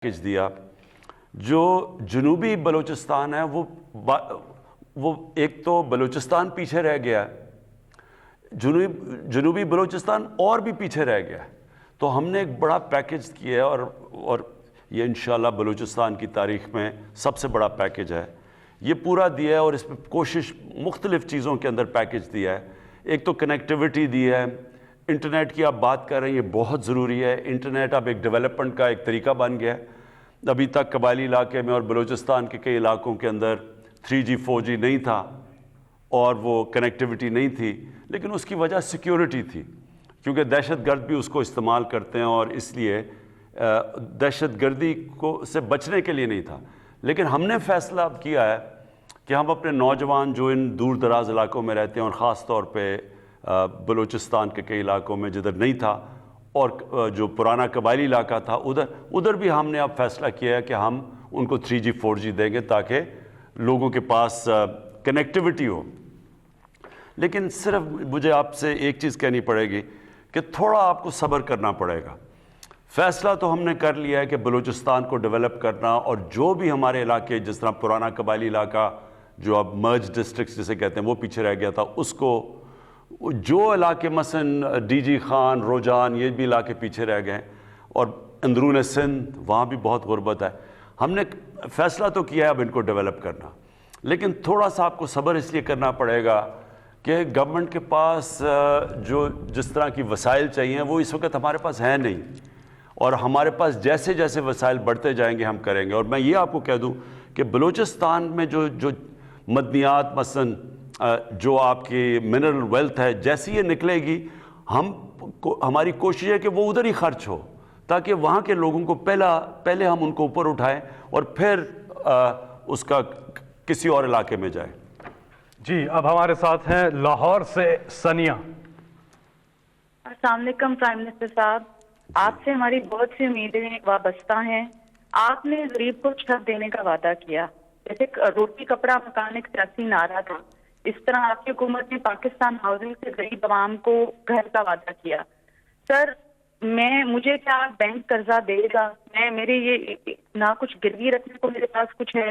Package دیا. جو جنوبی بلوچستان ہے وہ ایک تو بلوچستان پیچھے رہ گیا ہے, جنوبی بلوچستان اور بھی پیچھے رہ گیا ہے. تو ہم نے ایک بڑا پیکج کیا ہے اور یہ انشاءاللہ بلوچستان کی تاریخ میں سب سے بڑا پیکج ہے. یہ پورا دیا ہے اور اس میں کوشش مختلف چیزوں کے اندر پیکج دیا ہے. ایک تو کنیکٹیوٹی دی ہے, انٹرنیٹ کی آپ بات کر رہے ہیں, یہ بہت ضروری ہے. انٹرنیٹ اب ایک ڈیولپمنٹ کا ایک طریقہ بن گیا ہے. ابھی تک قبائلی علاقے میں اور بلوچستان کے کئی علاقوں کے اندر 3G 4G نہیں تھا اور وہ کنیکٹیوٹی نہیں تھی, لیکن اس کی وجہ سیکیورٹی تھی, کیونکہ دہشت گرد بھی اس کو استعمال کرتے ہیں اور اس لیے دہشت گردی سے بچنے کے لیے نہیں تھا. لیکن ہم نے فیصلہ اب کیا ہے کہ ہم اپنے نوجوان جو ان دور دراز علاقوں میں رہتے ہیں اور خاص طور پہ بلوچستان کے کئی علاقوں میں جدھر نہیں تھا اور جو پرانا قبائلی علاقہ تھا ادھر بھی ہم نے اب فیصلہ کیا ہے کہ ہم ان کو 3G 4G دیں گے تاکہ لوگوں کے پاس کنیکٹیوٹی ہو. لیکن صرف مجھے آپ سے ایک چیز کہنی پڑے گی کہ تھوڑا آپ کو صبر کرنا پڑے گا. فیصلہ تو ہم نے کر لیا ہے کہ بلوچستان کو ڈیولپ کرنا, اور جو بھی ہمارے علاقے جس طرح پرانا قبائلی علاقہ جو اب مرج ڈسٹرکٹس جسے کہتے ہیں وہ پیچھے رہ گیا تھا, اس کو جو علاقے مثلا DG خان, روجان, یہ بھی علاقے پیچھے رہ گئے, اور اندرون سندھ وہاں بھی بہت غربت ہے. ہم نے فیصلہ تو کیا ہے اب ان کو ڈیولپ کرنا, لیکن تھوڑا سا آپ کو صبر اس لیے کرنا پڑے گا کہ گورنمنٹ کے پاس جس طرح کی وسائل چاہیے وہ اس وقت ہمارے پاس ہیں نہیں, اور ہمارے پاس جیسے جیسے وسائل بڑھتے جائیں گے ہم کریں گے. اور میں یہ آپ کو کہہ دوں کہ بلوچستان میں جو مدنیات مثلا جو آپ کی منرل ویلتھ ہے, جیسی یہ نکلے گی ہماری کوشش ہے کہ وہ ادھر ہی خرچ ہو, تاکہ وہاں کے لوگوں کو پہلے ہم ان کو اوپر اٹھائیں اور پھر اس کا کسی اور علاقے میں جائے. جی, اب ہمارے ساتھ ہیں لاہور سے ثانیہ. السلام علیکم پرائم منسٹر صاحب, آپ سے ہماری بہت سی امیدیں وابستہ ہیں. آپ نے غریب کو چھت دینے کا وعدہ کیا, جیسے روٹی کپڑا مکان ایک سیاسی نعرہ تھا, اس طرح آپ کی حکومت نے پاکستان ہاؤسنگ سے غریب عوام کو گھر کا وعدہ کیا. سر, مجھے کیا بینک قرضہ دے گا؟ میرے یہ نہ کچھ گروی رکھنے کو میرے پاس کچھ ہے,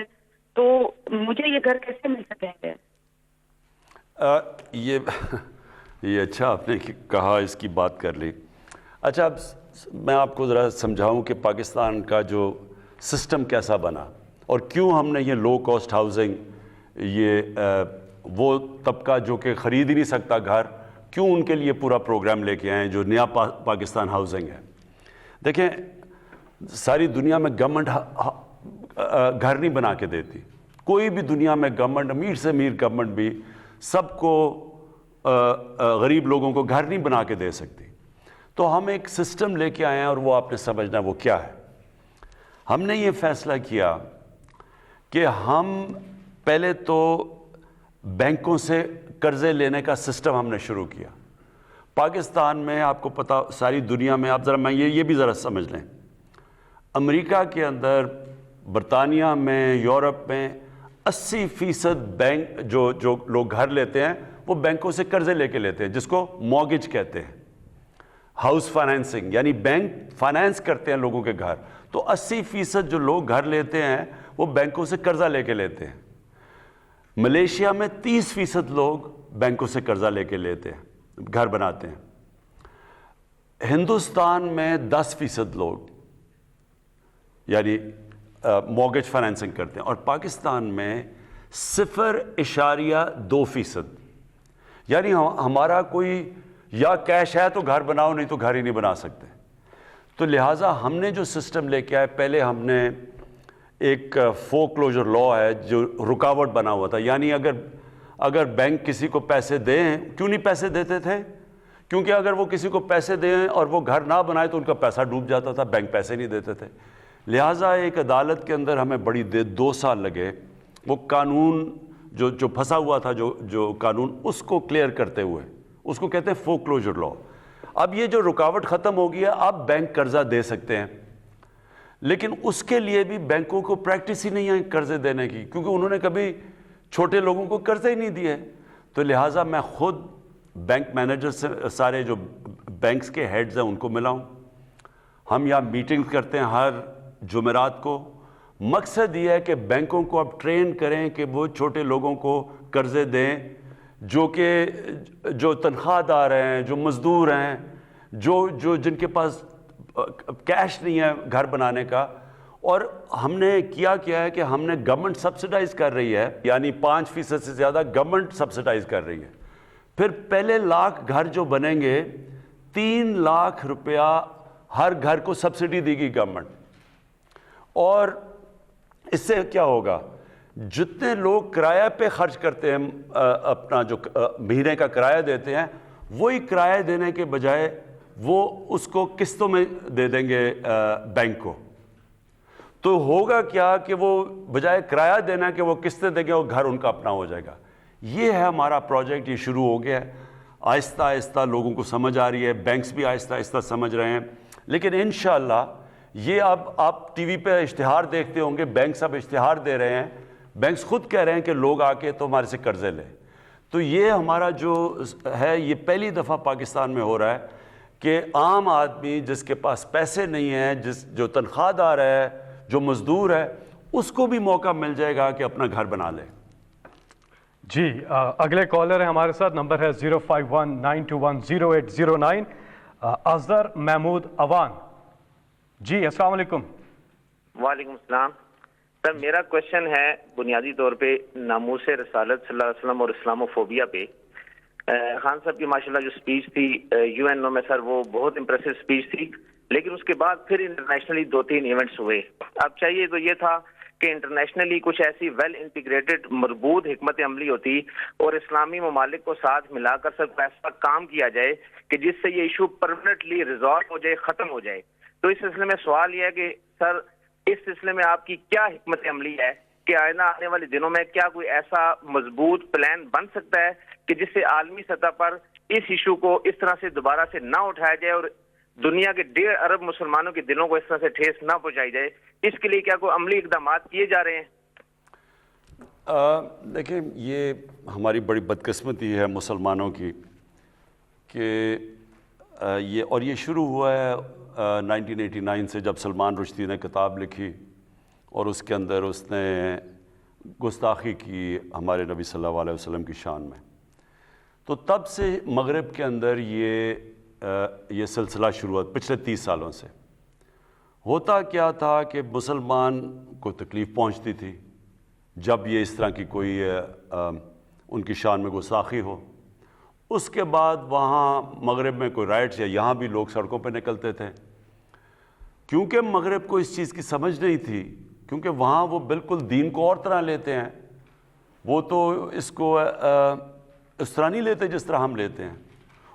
تو مجھے یہ گھر کیسے مل سکیں گے؟ یہ اچھا آپ نے کہا, اس کی بات کر لی. اچھا, اب میں آپ کو ذرا سمجھاؤں کہ پاکستان کا جو سسٹم کیسا بنا اور کیوں ہم نے یہ لو کاسٹ ہاؤسنگ, یہ وہ طبقہ جو کہ خرید ہی نہیں سکتا گھر, کیوں ان کے لیے پورا پروگرام لے کے آئے ہیں جو نیا پاکستان ہاؤسنگ ہے. دیکھیں, ساری دنیا میں گورنمنٹ گھر نہیں بنا کے دیتی, کوئی بھی دنیا میں گورنمنٹ, امیر سے امیر گورنمنٹ بھی سب کو غریب لوگوں کو گھر نہیں بنا کے دے سکتی. تو ہم ایک سسٹم لے کے آئے ہیں, اور وہ آپ نے سمجھنا وہ کیا ہے. ہم نے یہ فیصلہ کیا کہ ہم پہلے تو بینکوں سے قرضے لینے کا سسٹم ہم نے شروع کیا. پاکستان میں آپ کو پتہ, ساری دنیا میں آپ ذرا یہ بھی ذرا سمجھ لیں, امریکہ کے اندر, برطانیہ میں, یورپ میں 80% بینک جو لوگ گھر لیتے ہیں وہ بینکوں سے قرضے لے کے لیتے ہیں, جس کو مورگیج کہتے ہیں, ہاؤس فائنینسنگ, یعنی بینک فائنینس کرتے ہیں لوگوں کے گھر. تو 80% جو لوگ گھر لیتے ہیں وہ بینکوں سے قرضہ لے کے لیتے ہیں. ملیشیا میں 30% لوگ بینکوں سے قرضہ لے کے لیتے ہیں, گھر بناتے ہیں. ہندوستان میں 10% لوگ یعنی مورگیج فائنینسنگ کرتے ہیں, اور پاکستان میں 0.2%. یعنی ہمارا کوئی یا کیش ہے تو گھر بناؤ, نہیں تو گھر ہی نہیں بنا سکتے. تو لہٰذا ہم نے جو سسٹم لے کے آئے, پہلے ہم نے ایک فور کلوجر لا ہے جو رکاوٹ بنا ہوا تھا. یعنی اگر بینک کسی کو پیسے دیں, کیوں نہیں پیسے دیتے تھے؟ کیونکہ اگر وہ کسی کو پیسے دیں اور وہ گھر نہ بنائے تو ان کا پیسہ ڈوب جاتا تھا, بینک پیسے نہیں دیتے تھے. لہٰذا ایک عدالت کے اندر ہمیں بڑی 2 سال لگے وہ قانون جو پھنسا ہوا تھا, جو قانون, اس کو کلیئر کرتے ہوئے. اس کو کہتے ہیں فور کلوجر لا. اب یہ جو رکاوٹ ختم ہو گئی ہے, اب بینک قرضہ دے سکتے ہیں, لیکن اس کے لیے بھی بینکوں کو پریکٹس ہی نہیں ہے قرضے دینے کی, کیونکہ انہوں نے کبھی چھوٹے لوگوں کو قرضے ہی نہیں دیے. تو لہٰذا میں خود بینک مینیجر سے, سارے جو بینکس کے ہیڈز ہیں ان کو ملا ہوں. ہم یہاں میٹنگز کرتے ہیں ہر جمعرات کو. مقصد یہ ہے کہ بینکوں کو اب ٹرین کریں کہ وہ چھوٹے لوگوں کو قرضے دیں جو تنخواہ دار ہیں, جو مزدور ہیں, جو جن کے پاس کیش نہیں ہے گھر بنانے کا. اور ہم نے کیا ہے کہ ہم نے گورنمنٹ سبسڈائز کر رہی ہے, یعنی 5% سے زیادہ گورنمنٹ سبسڈائز کر رہی ہے. پھر پہلے لاکھ گھر جو بنیں گے 3 لاکھ روپیہ ہر گھر کو سبسڈی دے گی گورنمنٹ. اور اس سے کیا ہوگا, جتنے لوگ کرایہ پہ خرچ کرتے ہیں, اپنا جو مہینے کا کرایہ دیتے ہیں, وہی کرایہ دینے کے بجائے وہ اس کو قسطوں میں دے دیں گے بینک کو. تو ہوگا کیا کہ وہ بجائے کرایہ دینا کہ وہ قسطیں دیں گے, وہ گھر ان کا اپنا ہو جائے گا. یہ ہے ہمارا پروجیکٹ, یہ شروع ہو گیا ہے. آہستہ آہستہ لوگوں کو سمجھ آ رہی ہے, بینکس بھی آہستہ آہستہ سمجھ رہے ہیں. لیکن انشاءاللہ یہ اب آپ ٹی وی پہ اشتہار دیکھتے ہوں گے, بینکس اب اشتہار دے رہے ہیں, بینکس خود کہہ رہے ہیں کہ لوگ آ کے تو ہمارے سے قرضے لیں. تو یہ ہمارا جو ہے, یہ پہلی دفعہ پاکستان میں ہو رہا ہے کہ عام آدمی جس کے پاس پیسے نہیں ہیں, جو تنخواہ دار ہے, جو مزدور ہے, اس کو بھی موقع مل جائے گا کہ اپنا گھر بنا لے. جی اگلے کالر ہیں ہمارے ساتھ, نمبر ہے 0519210809, اصغر محمود اوان. جی السلام علیکم. وعلیکم السلام. سر میرا کوشچن ہے بنیادی طور پہ ناموس رسالت صلی اللہ علیہ وسلم اور اسلاموفوبیا پہ. خان صاحب کی ماشاءاللہ جو سپیچ تھی یو این او میں سر, وہ بہت امپریسو سپیچ تھی, لیکن اس کے بعد پھر انٹرنیشنلی 2-3 ایونٹس ہوئے. اب چاہیے تو یہ تھا کہ انٹرنیشنلی کچھ ایسی ویل انٹیگریٹڈ مربوط حکمت عملی ہوتی اور اسلامی ممالک کو ساتھ ملا کر سب ایسا کام کیا جائے کہ جس سے یہ ایشو پرماننٹلی ریزالو ہو جائے, ختم ہو جائے. تو اس سلسلے میں سوال یہ ہے کہ سر اس سلسلے میں آپ کی کیا حکمت عملی ہے کہ آئندہ آنے والے دنوں میں کیا کوئی ایسا مضبوط پلان بن سکتا ہے کہ جس سے عالمی سطح پر اس ایشو کو اس طرح سے دوبارہ سے نہ اٹھایا جائے اور دنیا کے 1.5 ارب مسلمانوں کے دلوں کو اس طرح سے ٹھیس نہ پہنچائی جائے؟ اس کے لیے کیا کوئی عملی اقدامات کیے جا رہے ہیں؟ دیکھیں, یہ ہماری بڑی بدقسمتی ہے مسلمانوں کی کہ یہ شروع ہوا ہے 1989 سے, جب سلمان رشدی نے کتاب لکھی اور اس کے اندر اس نے گستاخی کی ہمارے نبی صلی اللہ علیہ وسلم کی شان میں. تو تب سے مغرب کے اندر یہ سلسلہ شروع ہوا. پچھلے 30 سالوں سے ہوتا کیا تھا کہ مسلمان کو تکلیف پہنچتی تھی جب یہ اس طرح کی کوئی ان کی شان میں گستاخی ہو. اس کے بعد وہاں مغرب میں کوئی رائٹس, یا یہاں بھی لوگ سڑکوں پہ نکلتے تھے, کیونکہ مغرب کو اس چیز کی سمجھ نہیں تھی, کیونکہ وہاں وہ بالکل دین کو اور طرح لیتے ہیں. وہ تو اس کو اس طرح نہیں لیتے جس طرح ہم لیتے ہیں,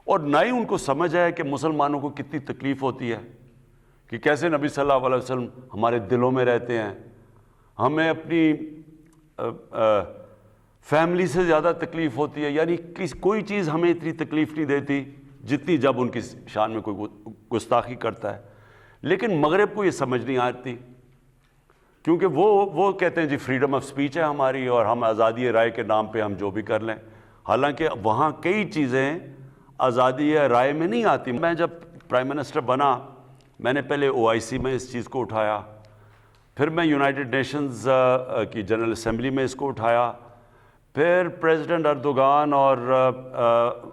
اور نہ ہی ان کو سمجھ ہے کہ مسلمانوں کو کتنی تکلیف ہوتی ہے, کہ کیسے نبی صلی اللہ علیہ وسلم ہمارے دلوں میں رہتے ہیں. ہمیں اپنی فیملی سے زیادہ تکلیف ہوتی ہے, یعنی کوئی چیز ہمیں اتنی تکلیف نہیں دیتی جتنی جب ان کی شان میں کوئی گستاخی کرتا ہے. لیکن مغرب کو یہ سمجھ نہیں آتی, کیونکہ وہ کہتے ہیں جی فریڈم آف سپیچ ہے ہماری, اور ہم آزادی رائے کے نام پہ ہم جو بھی کر لیں. حالانکہ وہاں کئی چیزیں آزادی رائے میں نہیں آتی. میں جب پرائم منسٹر بنا, میں نے پہلے OIC میں اس چیز کو اٹھایا, پھر میں یونائٹڈ نیشنز کی جنرل اسمبلی میں اس کو اٹھایا, پھر پریزیڈنٹ اردوغان اور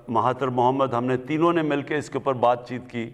مہاتر محمد, ہم نے تینوں نے مل کے اس کے اوپر بات چیت کی.